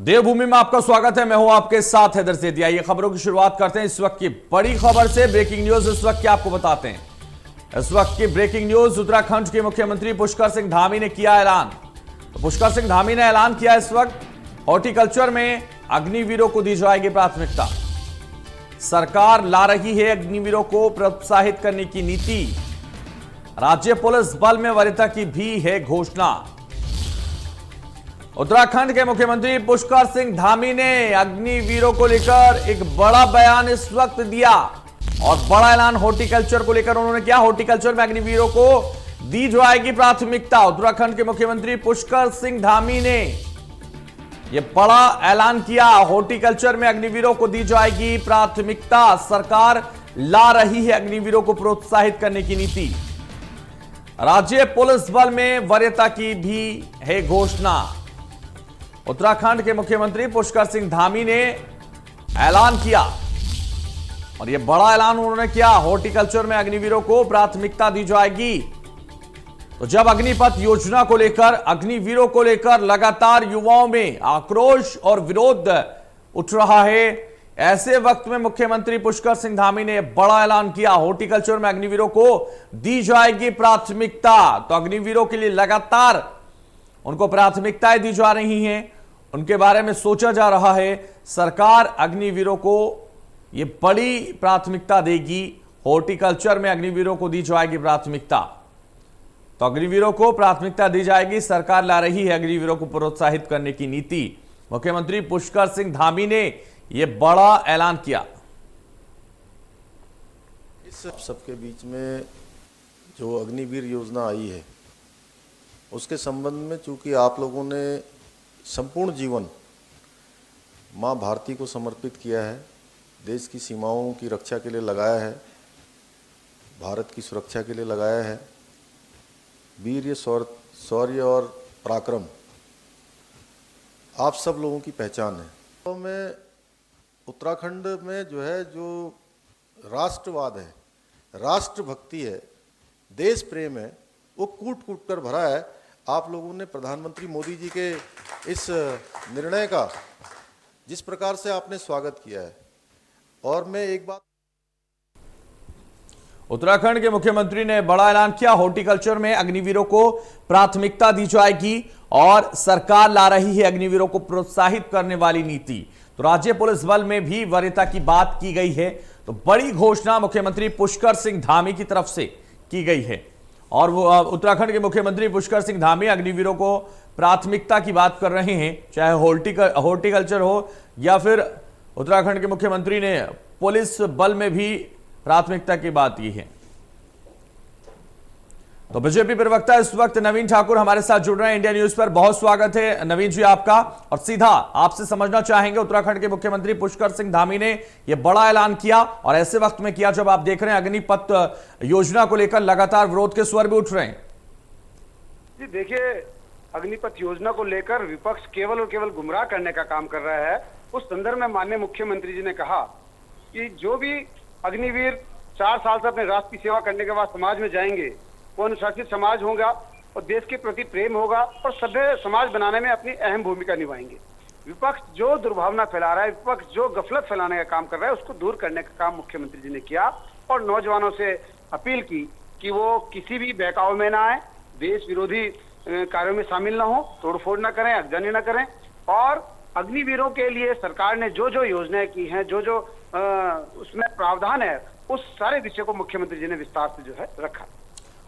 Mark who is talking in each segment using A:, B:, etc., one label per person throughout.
A: देवभूमि में आपका स्वागत है। मैं हूं आपके साथ हैदर सेठी। आइए खबरों की शुरुआत करते हैं इस वक्त की बड़ी खबर से। ब्रेकिंग न्यूज इस वक्त की आपको बताते हैं। इस वक्त की ब्रेकिंग न्यूज, उत्तराखंड के मुख्यमंत्री पुष्कर सिंह धामी ने किया ऐलान। तो पुष्कर सिंह धामी ने ऐलान किया इस वक्त हॉर्टिकल्चर में अग्निवीरों को दी जाएगी प्राथमिकता। सरकार ला रही है अग्निवीरों को प्रोत्साहित करने की नीति। राज्य पुलिस बल में वरीयता की भी है घोषणा। उत्तराखंड के मुख्यमंत्री पुष्कर सिंह धामी ने अग्निवीरों को लेकर एक बड़ा बयान इस वक्त दिया और बड़ा ऐलान हॉर्टिकल्चर को लेकर उन्होंने किया। हॉर्टिकल्चर में अग्निवीरों को दी जाएगी प्राथमिकता। उत्तराखंड के मुख्यमंत्री पुष्कर सिंह धामी ने यह बड़ा ऐलान किया। हॉर्टिकल्चर में अग्निवीरों को दी जाएगी प्राथमिकता। सरकार ला रही है अग्निवीरों को प्रोत्साहित करने की नीति। राज्य पुलिस बल में वरीयता की भी है घोषणा। उत्तराखंड के मुख्यमंत्री पुष्कर सिंह धामी ने ऐलान किया और यह बड़ा ऐलान उन्होंने किया। हॉर्टिकल्चर में अग्निवीरों को प्राथमिकता दी जाएगी। तो जब अग्निपथ योजना को लेकर, अग्निवीरों को लेकर लगातार युवाओं में आक्रोश और विरोध उठ रहा है, ऐसे वक्त में मुख्यमंत्री पुष्कर सिंह धामी ने बड़ा ऐलान किया। हॉर्टिकल्चर में अग्निवीरों को दी जाएगी प्राथमिकता। तो अग्निवीरों के लिए लगातार उनको प्राथमिकताएं दी जा रही हैं, उनके बारे में सोचा जा रहा है। सरकार अग्निवीरों को यह बड़ी प्राथमिकता देगी। हॉर्टिकल्चर में अग्निवीरों को दी जाएगी प्राथमिकता। तो अग्निवीरों को प्राथमिकता दी जाएगी। सरकार ला रही है अग्निवीरों को प्रोत्साहित करने की नीति। मुख्यमंत्री पुष्कर सिंह धामी ने यह बड़ा ऐलान किया।
B: इस सबके बीच में जो अग्निवीर योजना आई है उसके संबंध में, चूंकि आप लोगों ने संपूर्ण जीवन मां भारती को समर्पित किया है, देश की सीमाओं की रक्षा के लिए लगाया है, भारत की सुरक्षा के लिए लगाया है, वीर्य, शौर्य और पराक्रम आप सब लोगों की पहचान है। तो मैं उत्तराखंड में जो है, जो राष्ट्रवाद है, राष्ट्रभक्ति है, देश प्रेम है, वो कूट कूट कर भरा है। आप लोगों ने प्रधानमंत्री मोदी जी के इस निर्णय का जिस प्रकार से आपने स्वागत किया है, और मैं एक बात,
A: उत्तराखंड के मुख्यमंत्री ने बड़ा ऐलान किया। हॉर्टिकल्चर में अग्निवीरों को प्राथमिकता दी जाएगी और सरकार ला रही है अग्निवीरों को प्रोत्साहित करने वाली नीति। तो राज्य पुलिस बल में भी वरीयता की बात की गई है। तो बड़ी घोषणा मुख्यमंत्री पुष्कर सिंह धामी की तरफ से की गई है और वो उत्तराखंड के मुख्यमंत्री पुष्कर सिंह धामी अग्निवीरों को प्राथमिकता की बात कर रहे हैं, चाहे हॉर्टिकल्चर हो या फिर उत्तराखंड के मुख्यमंत्री ने पुलिस बल में भी प्राथमिकता की बात की है। तो बीजेपी प्रवक्ता इस वक्त नवीन ठाकुर हमारे साथ जुड़ रहे हैं इंडिया न्यूज पर। बहुत स्वागत है नवीन जी आपका। और सीधा आपसे समझना चाहेंगे, उत्तराखंड के मुख्यमंत्री पुष्कर सिंह धामी ने यह बड़ा ऐलान किया और ऐसे वक्त में किया जब आप देख रहे हैं अग्निपथ योजना को लेकर लगातार विरोध के स्वर भी उठ रहे हैं।
C: जी देखिए, अग्निपथ योजना को लेकर विपक्ष केवल और केवल गुमराह करने का काम कर रहा है। उस संदर्भ में माननीय मुख्यमंत्री जी ने कहा कि जो भी अग्निवीर 4 साल से अपने राष्ट्र की सेवा करने के बाद समाज में जाएंगे, वो अनुशासित समाज होगा और देश के प्रति प्रेम होगा और सभ्य समाज बनाने में अपनी अहम भूमिका निभाएंगे। विपक्ष जो दुर्भावना फैला रहा है, विपक्ष जो गफलत फैलाने का काम कर रहा है, उसको दूर करने का काम मुख्यमंत्री जी ने किया और नौजवानों से अपील की कि वो किसी भी बहकावे में ना आए, देश विरोधी कार्यों में शामिल ना हो, तोड़फोड़ ना करें, अगजनी ना करें। और अग्निवीरों के लिए सरकार ने जो जो योजनाएं की हैं, जो जो उसमें प्रावधान है, उस सारे विषय को मुख्यमंत्री जी ने विस्तार से जो है रखा।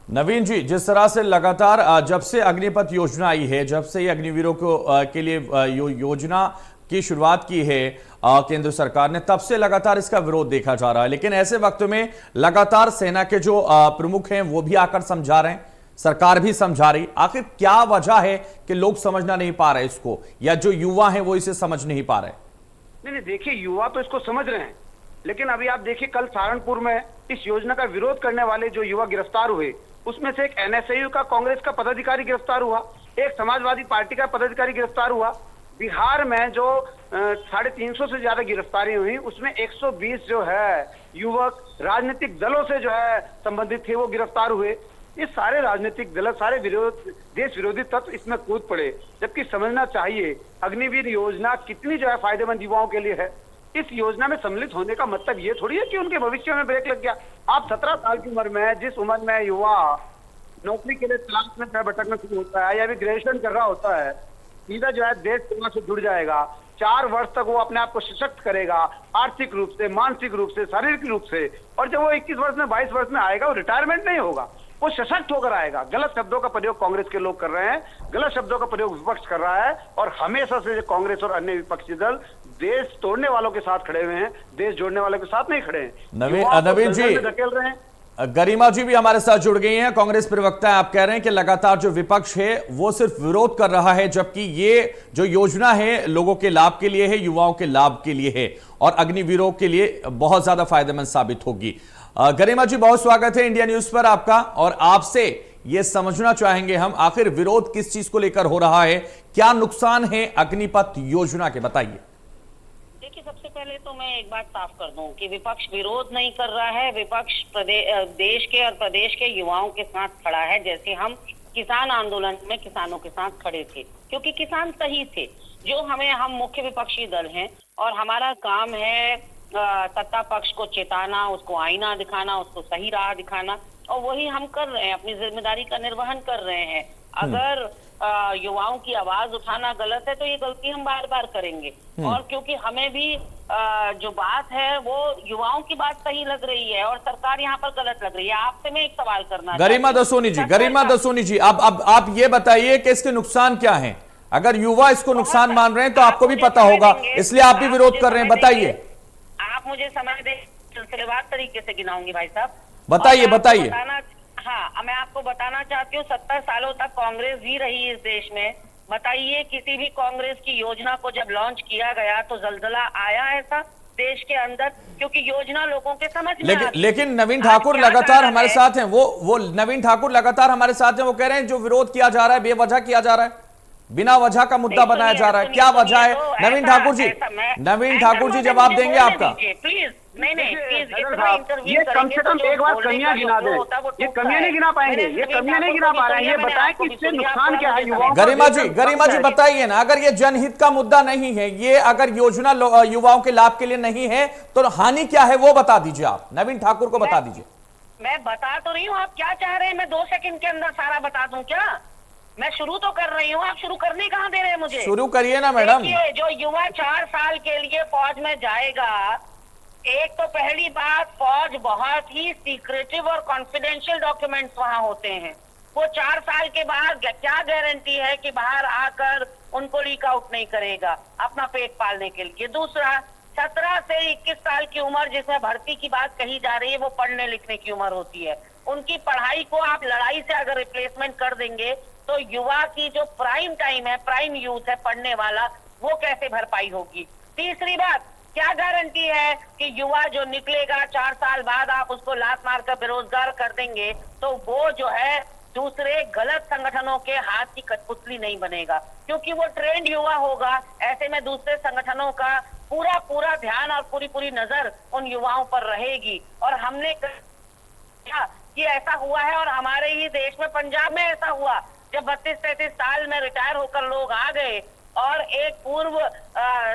A: नवीन जी, जिस तरह से लगातार जब से अग्निपथ योजना आई है, जब से ये अग्निवीरों को के लिए योजना की शुरुआत की है केंद्र सरकार ने, तब से लगातार इसका विरोध देखा जा रहा है। लेकिन ऐसे वक्त में लगातार सेना के जो प्रमुख हैं वो भी आकर समझा रहे हैं, सरकार भी समझा रही। आखिर क्या वजह है कि लोग समझना नहीं पा रहे इसको, या जो युवा हैं वो इसे समझ नहीं पा रहे?
C: नहीं, देखिए, युवा तो इसको समझ रहे हैं, लेकिन अभी आप देखिए कल सहारनपुर में इस योजना का विरोध करने वाले जो युवा गिरफ्तार हुए, उसमें से एक एनएसयू का कांग्रेस का पदाधिकारी गिरफ्तार हुआ, एक समाजवादी पार्टी का पदाधिकारी गिरफ्तार हुआ। बिहार में जो 350 से ज्यादा गिरफ्तारी हुई, उसमें 120 जो है युवक राजनीतिक दलों से जो है संबंधित थे, वो गिरफ्तार हुए। ये सारे राजनीतिक दल, सारे देश विरोधी तत्व इसमें कूद पड़े, जबकि समझना चाहिए अग्निवीर योजना कितनी जो है फायदेमंद युवाओं के लिए है। इस योजना में सम्मिलित होने का मतलब ये थोड़ी है कि उनके भविष्य में ब्रेक लग गया। आप 17 साल की उम्र में, जिस उम्र में युवा नौकरी के लिए तलाश में भटकना शुरू होता है या भी ग्रेजुएशन कर रहा होता है, सीधा जो है देश सेवा से जुड़ जाएगा। 4 वर्ष तक वो अपने आप को सशक्त करेगा, आर्थिक रूप से, मानसिक रूप से, शारीरिक रूप से, और जब वो 21 वर्ष में, 22 वर्ष में आएगा, वो रिटायरमेंट नहीं होगा, वो सशक्त होकर आएगा। गलत शब्दों का प्रयोग कांग्रेस के लोग कर रहे हैं, गलत शब्दों का प्रयोग विपक्ष कर रहा है, और हमेशा से कांग्रेस और अन्य विपक्षी दल देश तोड़ने वालों के साथ खड़े हुए हैं, देश जोड़ने वालों के साथ नहीं खड़े हैं।
A: नवीन जी,
C: धकेल रहे हैं।
A: गरिमा जी भी हमारे साथ जुड़ गई हैं, कांग्रेस प्रवक्ता है। आप कह रहे हैं कि लगातार जो विपक्ष है वो सिर्फ विरोध कर रहा है, जबकि ये जो योजना है लोगों के लाभ के लिए है, युवाओं के लाभ के लिए है और अग्निवीरों के लिए बहुत ज्यादा फायदेमंद साबित होगी। गरिमा जी, बहुत स्वागत है इंडिया न्यूज पर आपका, और आपसे ये समझना चाहेंगे हम, आखिर विरोध किस चीज को लेकर हो रहा है, क्या नुकसान है अग्निपथ योजना के, बताइए।
D: देखिए, सबसे पहले तो मैं एक बात साफ कर दूं कि विपक्ष विरोध नहीं कर रहा है। विपक्ष देश के और प्रदेश के युवाओं के साथ खड़ा है, जैसे हम किसान आंदोलन में किसानों के साथ खड़े थे, क्योंकि किसान सही थे। हम मुख्य विपक्षी दल हैं और हमारा काम है सत्ता पक्ष को चेताना, उसको आईना दिखाना, उसको सही राह दिखाना, और वही हम कर रहे हैं, अपनी जिम्मेदारी का निर्वहन कर रहे हैं। अगर युवाओं की आवाज उठाना गलत है तो ये गलती हम बार बार करेंगे, और क्योंकि हमें भी जो बात है वो युवाओं की बात सही लग रही है और सरकार यहाँ पर गलत लग रही है। आपसे मैं एक सवाल करना,
A: गरिमा दसोनी जी, आप ये बताइए कि इसके नुकसान क्या हैं? अगर युवा इसको नुकसान मान रहे हैं तो आपको भी पता होगा, इसलिए आप भी विरोध कर रहे हैं, बताइए।
D: आप मुझे समय दे, सिलसिलेवार तरीके से गिनाऊंगी भाई साहब,
A: बताइए।
D: हाँ, मैं आपको बताना चाहती हूँ 70 सालों तक कांग्रेस भी रही इस देश में। बताइए, किसी भी कांग्रेस की योजना को जब लॉन्च किया गया तो जलजला आया ऐसा देश के अंदर? क्योंकि योजना लोगों के समझ में
A: लेकिन नवीन ठाकुर लगातार हमारे साथ हैं, वो नवीन ठाकुर लगातार हमारे साथ हैं, वो कह रहे हैं जो विरोध किया जा रहा है बेवजह किया जा रहा है, बिना वजह का मुद्दा बनाया जा रहा है, क्या वजह है? नवीन ठाकुर जी जवाब देंगे आपका?
D: प्लीज नहीं,
C: ये कम से कम एक बार कमियां गिना दें। ये कमियां नहीं गिना पाएंगे, ये कमियां नहीं गिना पा रहे हैं। ये बताएं कि इससे नुकसान क्या है युवाओं को।
A: गरिमा जी बताइए ना, अगर ये जनहित का मुद्दा नहीं है, ये अगर योजना युवाओं के लाभ के लिए नहीं है, तो हानि क्या है वो बता दीजिए। आप नवीन ठाकुर को बता दीजिए।
D: मैं बता तो रही हूँ, आप क्या चाह रहे हैं? मैं 2 सेकंड के अंदर सारा बता दूं क्या? मैं शुरू तो कर रही हूँ, आप शुरू करने कहाँ दे रहे हैं मुझे?
A: शुरू करिए ना मैडम।
D: जो युवा 4 साल के लिए फौज में जाएगा, एक तो पहली बात, फौज बहुत ही सीक्रेटिव और कॉन्फिडेंशियल डॉक्यूमेंट्स वहाँ होते हैं। वो 4 साल के बाद क्या गारंटी है कि बाहर आकर उनको लीक आउट नहीं करेगा अपना पेट पालने के लिए? दूसरा, 17 से 21 साल की उम्र जिसमें भर्ती की बात कही जा रही है, वो पढ़ने लिखने की उम्र होती है। उनकी पढ़ाई को आप लड़ाई से अगर रिप्लेसमेंट कर देंगे तो युवा की जो प्राइम टाइम है, प्राइम यूथ है पढ़ने वाला, वो कैसे भरपाई होगी? तीसरी बात, क्या गारंटी है कि युवा जो निकलेगा 4 साल बाद आप उसको लात मारकर बेरोजगार कर देंगे तो वो जो है दूसरे गलत संगठनों के हाथ की कठपुतली नहीं बनेगा? क्योंकि वो ट्रेंड युवा होगा। ऐसे में दूसरे संगठनों का पूरा ध्यान और पूरी नजर उन युवाओं पर रहेगी। और हमने कहा कि ऐसा हुआ है, और हमारे ही देश में पंजाब में ऐसा हुआ, जब 32-33 साल में रिटायर होकर लोग आ गए और एक पूर्व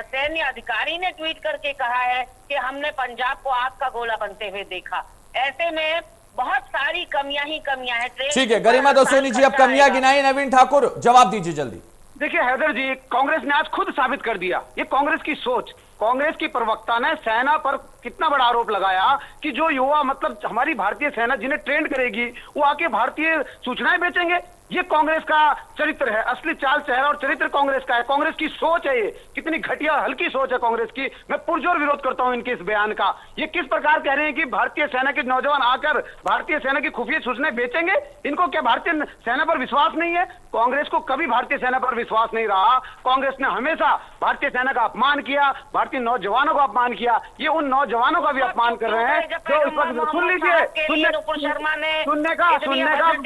D: सैन्य अधिकारी ने ट्वीट करके कहा है कि हमने पंजाब को आग का गोला बनते हुए देखा। ऐसे में बहुत सारी कमियां हैं।
A: ठीक है गरिमा दसोनी जी, अब कमियां गिनाई, नवीन ठाकुर जवाब दीजिए जल्दी।
C: देखिए हैदर जी, कांग्रेस ने आज खुद साबित कर दिया, ये कांग्रेस की सोच। कांग्रेस की प्रवक्ता ने सेना पर कितना बड़ा आरोप लगाया कि जो युवा, मतलब हमारी भारतीय सेना जिन्हें ट्रेंड करेगी, वो आके भारतीय सूचनाएं बेचेंगे। ये कांग्रेस का चरित्र है, असली चाल चेहरा और चरित्र कांग्रेस का है, कांग्रेस की सोच है। ये कितनी घटिया हल्की सोच है कांग्रेस की। मैं पुरजोर विरोध करता हूं इनके इस बयान का। ये किस प्रकार कह रहे हैं कि भारतीय सेना के नौजवान आकर भारतीय सेना की खुफिया सूचनाएं बेचेंगे? इनको क्या भारतीय सेना पर विश्वास नहीं है? कांग्रेस को कभी भारतीय सेना पर विश्वास नहीं रहा। कांग्रेस ने हमेशा भारतीय सेना का अपमान किया, भारतीय नौजवानों का अपमान किया। ये उन नौजवानों का भी अपमान कर रहे हैं जो इस वक्त, सुन लीजिए, सुनने का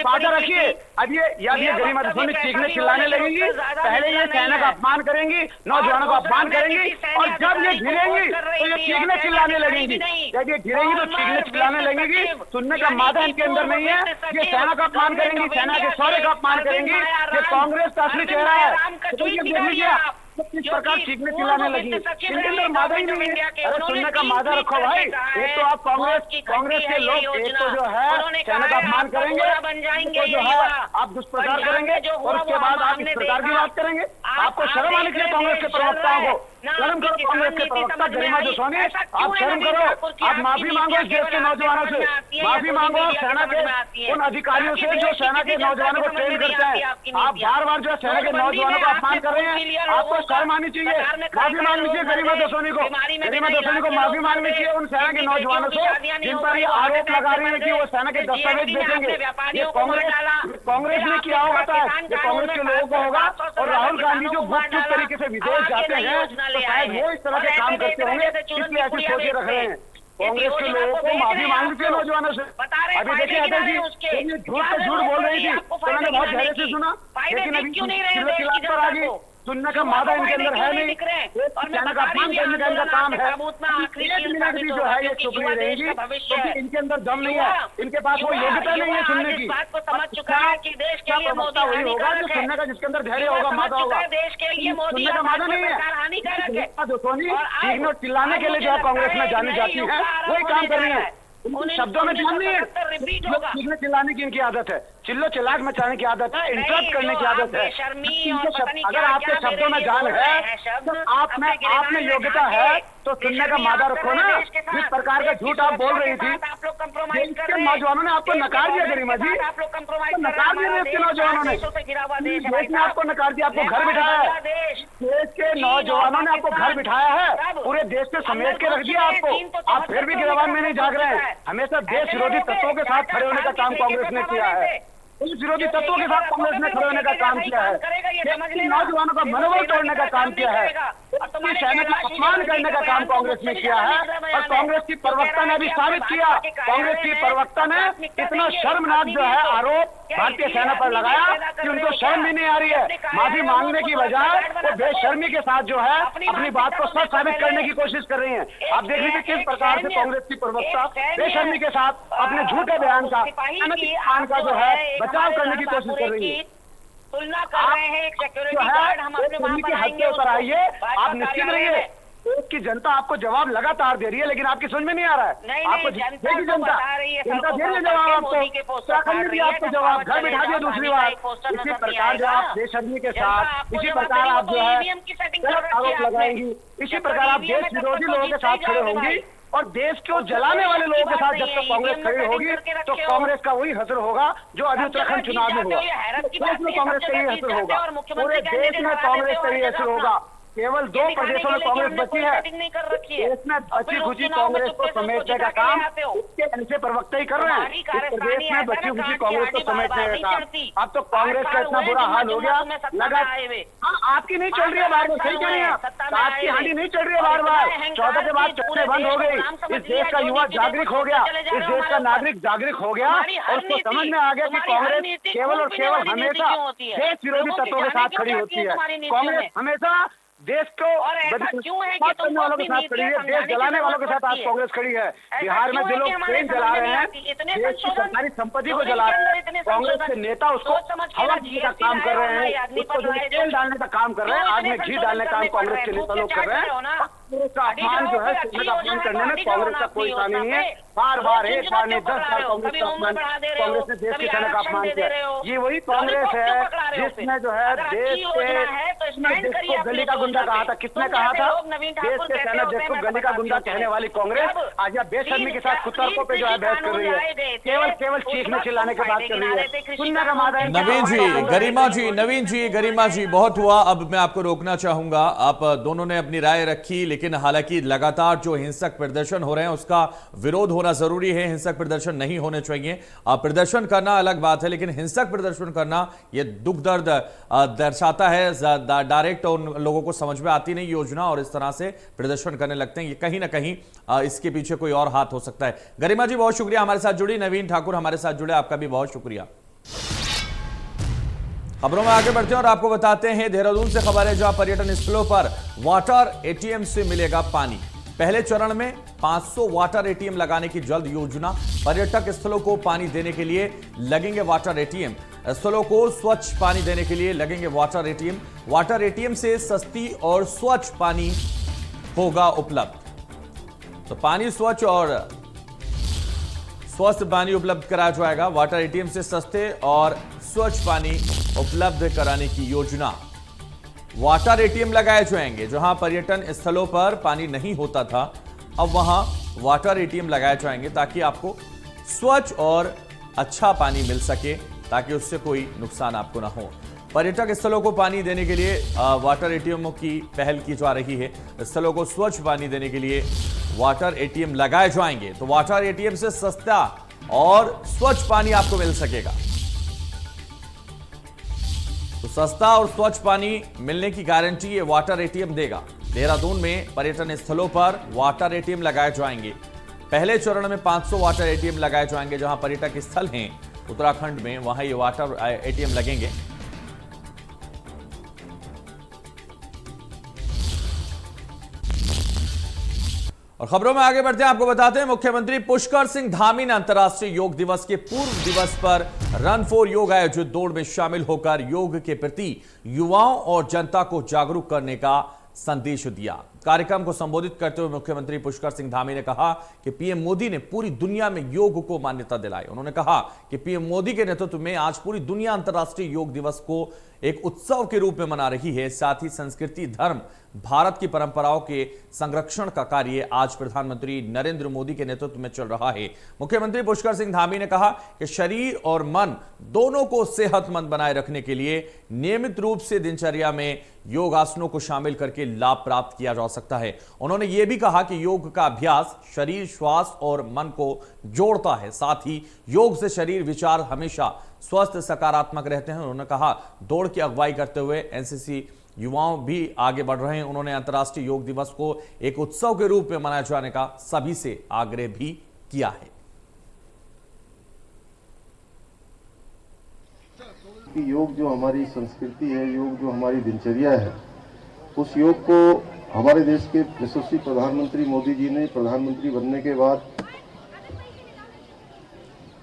C: बाधा रखिए। अब ये या ये गरिमा दसोनी चीखने चिल्लाने लगेंगी, पहले ये सेना का अपमान करेंगी, नौजवानों का अपमान करेंगी, और जब ये घिरेंगी तो ये चीखने चिल्लाने लगेंगी। जब ये घिरेंगी तो चीखने चिल्लाने लगेंगी। सुनने का मादा इनके अंदर नहीं है। ये सेना का अपमान करेंगी, सेना के शौर्य का अपमान करेंगी। ये कांग्रेस का असली चेहरा है। तो ये देख लीजिए किस प्रकार चीखने चिल्लाने लगी। इनके अंदर मादा ही नहीं है। अरे सुनने का मादा रखो भाई। एक तो आप कांग्रेस के लोग एक तो जो है सेना का अपमान करेंगे, तो जो है आप दुष्प्रचार करेंगे, और उसके बाद आप इस प्रकार की बात करेंगे। आपको शर्म आनी चाहिए कांग्रेस के प्रवक्ताओं को। शर्म करो कांग्रेस के प्रवक्ता गरिमा दसोनी, आप शर्म करो। आप माफी मांगो इस देश के नौजवानों से, माफी मांगो सेना के उन अधिकारियों से जो सेना के नौजवानों को ट्रेन करते हैं। आप बार बार जो सेना के नौजवानों का अपमान कर रहे हैं। आपको शर्म आनी चाहिए, माफी मांगनी चाहिए गरिमा दसोनी को। गरिमा दसोनी को माफी मांगनी चाहिए उन सेना के नौजवानों से जिन पर ये आरोप लगा रहे हैं कि वो सेना के दस्तावेज बेचेंगे। ये कांग्रेस ने किया होगा, ये कांग्रेस के लोगों को होगा। और राहुल गांधी जो गुप्त तरीके से विदेश जाते हैं तो शायद वो इस तरह के काम करते होंगे, इसलिए ऐसी सोचे रख रहे हैं। कांग्रेस के लोगों को माफी मांगनी चाहिए नौजवानों से। अभी देखिए अटल जी झूठ पे झूठ बोल रही थी तो मैंने बहुत धैर्य से सुना, लेकिन अभी खिलाफ पर आ गई। सुनने का मादा इनके अंदर है नहीं। सेना का अपमान करने का इनका काम है। 1 मिनट भी जो है ये चुप नहीं रहेंगी क्योंकि इनके अंदर दम नहीं है, इनके पास वो योग्यता नहीं है सुनने की।
D: बात को समझ चुका है कि देश के लिए मोदी
C: वही होगा जो सुनने का, जिसके अंदर धैर्य होगा, मादा होगा।
D: देश के लिए मोदी
C: सुनने का मादा नहीं है।
D: हानिकारक है।
C: दसोनी चीखने और चिल्लाने के लिए जो है कांग्रेस में जानी जाती है, वही काम कर रही है। शब्दों में ध्यान नहीं है। चीखने चिल्लाने की इनकी आदत है, चिल्लो चिल्लाट मचाने की आदत है, इंटरप्ट करने की आदत है। अगर आपके शब्दों में जान है तो आप में योग्यता है तो सुनने का मादा रखो ना। जिस प्रकार का झूठ आप बोल रही थी, देश के नौजवानों ने आपको नकार दिया गरिमा जी, नकार दिया देश के नौजवानों ने। देश ने आपको नकार दिया, आपको घर बिठाया है। देश के नौजवानों ने आपको घर बिठाया है, पूरे देश को समेट के रख दिया आपको। आप फिर भी गिरवान में नहीं जाग रहे हैं। हमेशा देश विरोधी तत्वों के साथ खड़े होने का काम कांग्रेस ने किया है। पुलिस विरोधी तत्वों के साथ कांग्रेस ने खड़े होने का काम किया है। नौजवानों का मनोबल तोड़ने का काम किया है। सेना का अपमान करने का काम कांग्रेस ने किया है। और कांग्रेस की प्रवक्ता ने भी साबित किया, कांग्रेस की प्रवक्ता ने इतना शर्मनाक जो है आरोप भारतीय सेना पर लगाया कि उनको शर्म भी नहीं आ रही है। माफी मांगने की बजाय वो बेशर्मी के साथ जो है अपनी बात को सच साबित करने की कोशिश कर रही है। आप देख लीजिए किस प्रकार से कांग्रेस की प्रवक्ता बेशर्मी के साथ अपने झूठे बयान का जो है बचाव करने की कोशिश कर रही है।
D: तुलना कर रहे हैं एक सिक्योरिटी गार्ड, हम अपने वहां पर आएंगे
C: उतर आइए, आप निश्चित रहिए। देश की जनता आपको जवाब लगातार दे रही है, लेकिन आपकी समझ में नहीं आ रहा है। आपको जनता दे रही जवाब, आपको उत्तराखंड में भी आपको जवाब, घर बिठा दिया दूसरी बार। इसी प्रकार जो आप बेशर्मी के साथ, इसी प्रकार आप जो है आरोप लगाएंगी, इसी प्रकार आप देश विरोधी लोगों के साथ खड़े होंगी और देश को जलाने वाले लोगों के साथ जब तक कांग्रेस खड़ी होगी तो कांग्रेस का वही असर होगा जो अभी उत्तराखंड चुनाव में हुआ। देश में कांग्रेस का ही असर होगा, पूरे देश में कांग्रेस का ही असर होगा। केवल 2 प्रदेशों में कांग्रेस बची है। देश में बची खुची कांग्रेस को समेटने का काम इसके ऐसे प्रवक्ता ही कर रहे हैं। इस प्रदेश में बची खुची कांग्रेस को समेटने का काम। अब तो कांग्रेस का इतना बुरा हाल हो गया, लगा हाँ आपकी नहीं चल रही है बार बार, सही कह रही है आपकी हांडी नहीं चल रही है बार बार। 14 के बाद चलने बंद हो गई। इस देश का युवा जागरूक हो गया, इस देश का नागरिक जागरूक हो गया और उसको समझ में आ गया कि कांग्रेस केवल और केवल हमेशा देश विरोधी तत्वों के साथ खड़ी होती है। कांग्रेस हमेशा देश को बात करने वालों के साथ खड़ी है, देश जलाने वालों के साथ आज कांग्रेस खड़ी है। बिहार में जो लोग ट्रेन जला रहे हैं, देश की सरकारी संपत्ति को जला रहे हैं, कांग्रेस के नेता उसको हवा देने का काम कर रहे हैं, उसको तेल डालने का काम कर रहे हैं। आग में घी डालने का काम कांग्रेस के नेता लोग कर रहे हैं। कांग्रेस का अपमान जो है सेना का अपमान करने में कांग्रेस का कोई सानी नहीं है। बार बार 1 बार नहीं 10 बार कांग्रेस का अपमान, कांग्रेस ने देश की सेना का अपमान किया। ये वही कांग्रेस है जिसने जो है देश को गली का गुंडा कहा था। किसने कहा था? देश के सेना देश को गली का गुंडा कहने वाली कांग्रेस आज यह बेशर्मी के साथ कुतर्कों पे जो है बहस कर रही है। केवल चीखने चिल्लाने की बात कर रही है। सुनने का मादा
A: नवीन जी, गरिमा जी बहुत हुआ। अब मैं आपको रोकना चाहूंगा। आप दोनों ने अपनी राय रखी, लेकिन हालांकि लगातार जो हिंसक प्रदर्शन हो रहे हैं उसका विरोध होना जरूरी है। हिंसक प्रदर्शन नहीं होने चाहिए। प्रदर्शन करना अलग बात है, लेकिन हिंसक प्रदर्शन करना यह दुख दर्द दर्शाता है। डायरेक्ट उन लोगों को समझ में आती नहीं योजना और इस तरह से प्रदर्शन करने लगते हैं। ये कहीं ना कहीं इसके पीछे कोई और हाथ हो सकता है। गरिमा जी बहुत शुक्रिया हमारे साथ जुड़ी। नवीन ठाकुर हमारे साथ जुड़े, आपका भी बहुत शुक्रिया। खबरों में आगे बढ़ते हैं और आपको बताते हैं देहरादून से खबर है, जहां पर्यटन स्थलों पर वाटर एटीएम से मिलेगा पानी। पहले चरण में 500 वाटर एटीएम लगाने की जल्द योजना। पर्यटक स्थलों को पानी देने के लिए लगेंगे वाटर एटीएम। स्थलों को स्वच्छ पानी देने के लिए लगेंगे वाटर एटीएम। वाटर एटीएम से सस्ती और स्वच्छ पानी होगा उपलब्ध। तो पानी स्वच्छ और स्वस्थ पानी उपलब्ध कराया जाएगा। वाटर एटीएम से सस्ते और स्वच्छ पानी उपलब्ध कराने की योजना। वाटर एटीएम लगाए जाएंगे। जहां पर्यटन स्थलों पर पानी नहीं होता था, अब वहां वाटर एटीएम लगाए जाएंगे ताकि आपको स्वच्छ और अच्छा पानी मिल सके, ताकि उससे कोई नुकसान आपको ना हो। पर्यटक स्थलों को पानी देने के लिए वाटर एटीएमों की पहल की जा रही है। स्थलों को स्वच्छ पानी देने के लिए वाटर एटीएम लगाए जाएंगे, तो वाटर एटीएम से सस्ता और स्वच्छ पानी आपको मिल सकेगा। तो सस्ता और स्वच्छ पानी मिलने की गारंटी ये वाटर एटीएम देगा। देहरादून में पर्यटन स्थलों पर वाटर एटीएम लगाए जाएंगे। पहले चरण में 500 वाटर एटीएम लगाए जाएंगे। जहां पर्यटक स्थल हैं उत्तराखंड में, वहां ये वाटर एटीएम लगेंगे। और खबरों में आगे बढ़ते हैं, आपको बताते हैं मुख्यमंत्री पुष्कर सिंह धामी ने अंतर्राष्ट्रीय योग दिवस के पूर्व दिवस पर रन फॉर योग आयोजित दौड़ में शामिल होकर योग के प्रति युवाओं और जनता को जागरूक करने का संदेश दिया। कार्यक्रम को संबोधित करते हुए मुख्यमंत्री पुष्कर सिंह धामी ने कहा कि पीएम मोदी ने पूरी दुनिया में योग को मान्यता दिलाई। उन्होंने कहा कि पीएम मोदी के नेतृत्व में आज पूरी दुनिया अंतर्राष्ट्रीय योग दिवस को एक उत्सव के रूप में मना रही है। साथ ही संस्कृति, धर्म, भारत की परंपराओं के संरक्षण का कार्य आज प्रधानमंत्री नरेंद्र मोदी के नेतृत्व में चल रहा है। मुख्यमंत्री पुष्कर सिंह धामी ने कहा कि शरीर और मन दोनों को सेहतमंद बनाए रखने के लिए नियमित रूप से दिनचर्या में योग आसनों को शामिल करके लाभ प्राप्त किया जा सकता है। उन्होंने यह भी कहा कि योग का अभ्यास शरीर, श्वास और मन को जोड़ता है। साथ ही योग से शरीर, विचार हमेशा स्वस्थ, सकारात्मक रहते हैं। उन्होंने कहा दौड़ की अगुवाई करते हुए एनसीसी युवाओं भी आगे बढ़ रहे हैं। उन्होंने अंतर्राष्ट्रीय योग दिवस को एक उत्सव के रूप में मनाए जाने का सभी से आग्रह भी किया है।
B: योग जो हमारी संस्कृति है, योग जो हमारी दिनचर्या है, उस योग को हमारे देश के यशस्वी प्रधानमंत्री मोदी जी ने प्रधानमंत्री बनने के बाद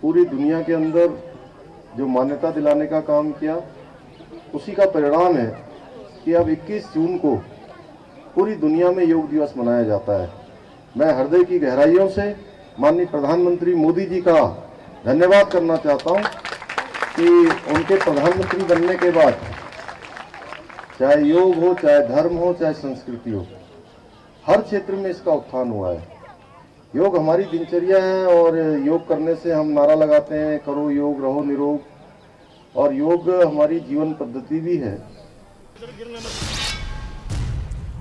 B: पूरी दुनिया के अंदर जो मान्यता दिलाने का काम किया, उसी का परिणाम है कि अब 21 जून को पूरी दुनिया में योग दिवस मनाया जाता है। मैं हृदय की गहराइयों से माननीय प्रधानमंत्री मोदी जी का धन्यवाद करना चाहता हूं कि उनके प्रधानमंत्री बनने के बाद चाहे योग हो, चाहे धर्म हो, चाहे संस्कृति हो, हर क्षेत्र में इसका उत्थान हुआ है। योग हमारी दिनचर्या है और योग करने से हम नारा लगाते हैं, करो योग रहो निरोग, और योग हमारी जीवन पद्धति भी है।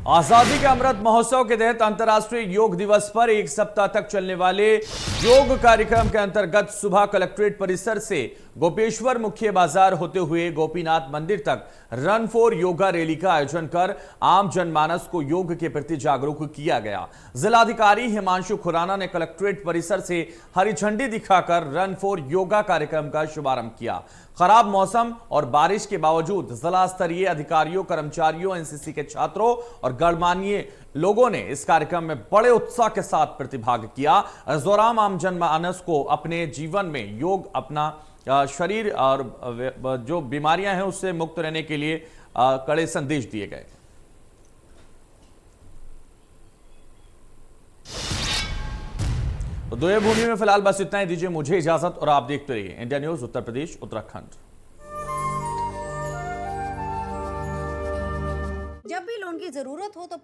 A: आजादी के अमृत महोत्सव के तहत अंतर्राष्ट्रीय योग दिवस पर एक सप्ताह तक चलने वाले योग कार्यक्रम के अंतर्गत सुबह कलेक्ट्रेट परिसर से गोपेश्वर मुख्य बाजार होते हुए गोपीनाथ मंदिर तक रन फॉर योगा रैली का आयोजन कर आम जनमानस को योग के प्रति जागरूक किया गया। जिलाधिकारी हिमांशु खुराना ने कलेक्ट्रेट परिसर से हरी झंडी दिखाकर रन फॉर योगा कार्यक्रम का शुभारंभ किया। खराब मौसम और बारिश के बावजूद जिला स्तरीय अधिकारियों, कर्मचारियों, एनसीसी के छात्रों और गणमान्य लोगों ने इस कार्यक्रम में बड़े उत्साह के साथ प्रतिभाग किया। इस दौरान आम जनमानस को अपने जीवन में योग, अपना शरीर और जो बीमारियां हैं उससे मुक्त रहने के लिए कड़े संदेश दिए गए। तो देवभूमि में फिलहाल बस इतना ही। दीजिए मुझे इजाजत और आप देखते रहिए इंडिया न्यूज उत्तर प्रदेश उत्तराखंड।
E: जब भी लोन की जरूरत हो तो